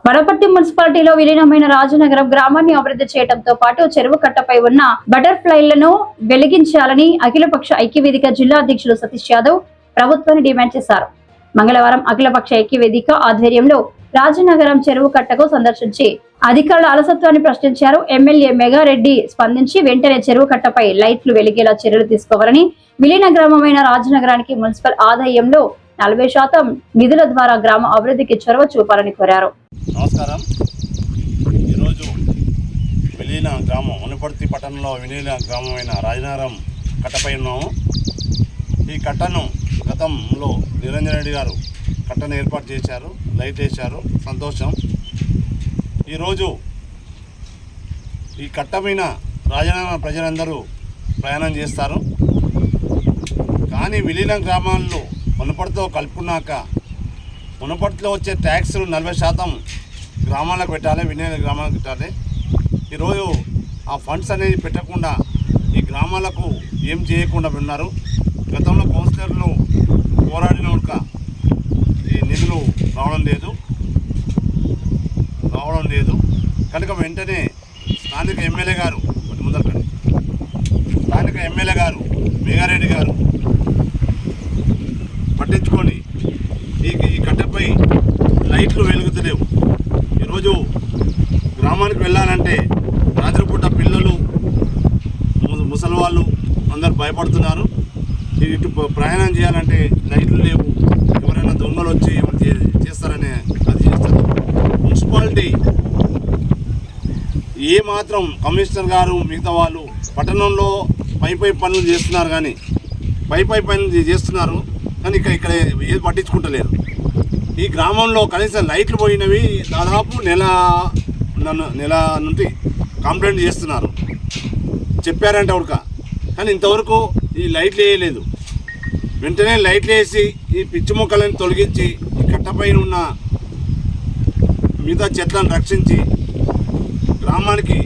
వనపర్తి మున్సిపాలిటీలో విలీనమైన రాజనగరం గ్రామాన్ని అభివృద్ధి చేయడంతో పాటు చెరువు కట్టపై ఉన్న బటర్ఫ్లైలను వెలిగించాలని అఖిలపక్ష ఐక్యవేదిక జిల్లా అధ్యక్షులు సతీష్ యాదవ్ ప్రభుత్వాన్ని డిమాండ్ చేశారు. మంగళవారం అఖిలపక్ష ఐక్యవేదిక ఆధ్వర్యంలో రాజనగరం చెరువు కట్టకు సందర్శించి అధికారుల అలసత్వాన్ని ప్రశ్నించారు. ఎమ్మెల్యే మెగారెడ్డి స్పందించి వెంటనే చెరువు కట్టపై లైట్లు వెలిగేలా చర్యలు తీసుకోవాలని, విలీన గ్రామమైన రాజనగరానికి మున్సిపల్ ఆదాయంలో 40% నిధుల ద్వారా గ్రామ అభివృద్ధికి చొరవ చూపాలని కోరారు. నమస్కారం. ఈరోజు విలీన గ్రామం వనపర్తి పట్టణంలో విలీన గ్రామమైన రాజనగరం కట్టపై ఉన్నాము. ఈ కట్టను గతంలో నిరంజన్ రెడ్డి గారు కట్టను ఏర్పాటు చేశారు, లైట్ వేశారు, సంతోషం. ఈరోజు ఈ కట్ట మీద రాజనగరం ప్రజలందరూ ప్రయాణం చేస్తారు. కానీ విలీన గ్రామాల్లో వనపర్తితో కలుపుకున్నాక వనపర్తిలో వచ్చే ట్యాక్సులు 40% గ్రామాలకు పెట్టాలి, విలీన గ్రామాలకు పెట్టాలి. ఈరోజు ఆ ఫండ్స్ అనేది పెట్టకుండా ఈ గ్రామాలకు ఏం చేయకుండా ఉన్నారు. గతంలో కౌన్సిలర్లు పోరాడిన ఉడక ఈ నిధులు రావడం లేదు కనుక వెంటనే స్థానిక ఎమ్మెల్యే గారు మెగారెడ్డి గారు పట్టించుకొని ఈ కట్టపై లైట్లు వెలుగుతలేవు. ఈరోజు గ్రామానికి వెళ్ళాలంటే రాత్రిపూట పిల్లలు, ముసలి వాళ్ళు అందరు భయపడుతున్నారు. ఇటు ప్రయాణం చేయాలంటే లైట్లు లేవు. ఎవరైనా దొంగలు వచ్చి చేస్తారనే అది చేస్తారు. మున్సిపాలిటీ ఏమాత్రం కమిషనర్ గారు మిగతా వాళ్ళు పట్టణంలో పై పనులు చేస్తున్నారు, కానీ పై పనులు చేస్తున్నారు కానీ ఇక్కడ ఏది పట్టించుకుంటలేదు. ఈ గ్రామంలో కనీసం లైట్లు పోయినవి దాదాపు నెల నుండి కంప్లైంట్ చేస్తున్నారు, చెప్పారంటే ఉడక. కానీ ఇంతవరకు ఈ లైట్లు వేయలేదు. వెంటనే లైట్లు వేసి ఈ పిచ్చి మొక్కలను తొలగించి ఈ కట్టపైన ఉన్న మిగతా చెట్లను రక్షించి గ్రామానికి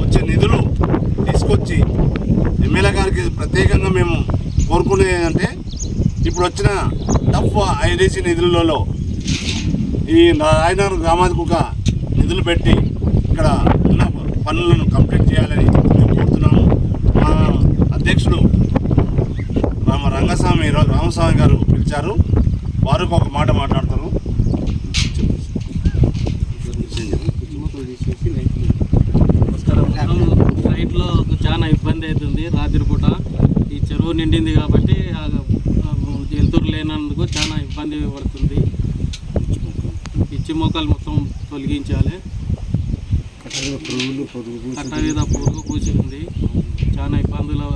వచ్చే నిధులు తీసుకొచ్చి ఎమ్మెల్యే గారికి ప్రత్యేకంగా మేము కోరుకునేది అంటే ఇప్పుడు వచ్చిన టఫ్ ఐడీసీ నిధులలో ఈ రాజనగరం గ్రామానికి ఒక నిధులు పెట్టి ఇక్కడ ఉన్న పనులను కంప్లీట్ చేయాలని కోరుతున్నాము. మా అధ్యక్షుడు రామస్వామి గారు పిలిచారు, వారికి ఒక మాట మాట్లాడతారు. లైట్లో చాలా ఇబ్బంది అవుతుంది. రాత్రి పూట ఈ చెరువు నిండింది కాబట్టి వెలుతురు లేనందుకు చాలా ఇబ్బంది పడుతుంది. పిచ్చి మొక్కలు మొత్తం తొలగించాలి. కట్ట మీద పురుగు పూసి ఉంది. చాలా ఇబ్బందులు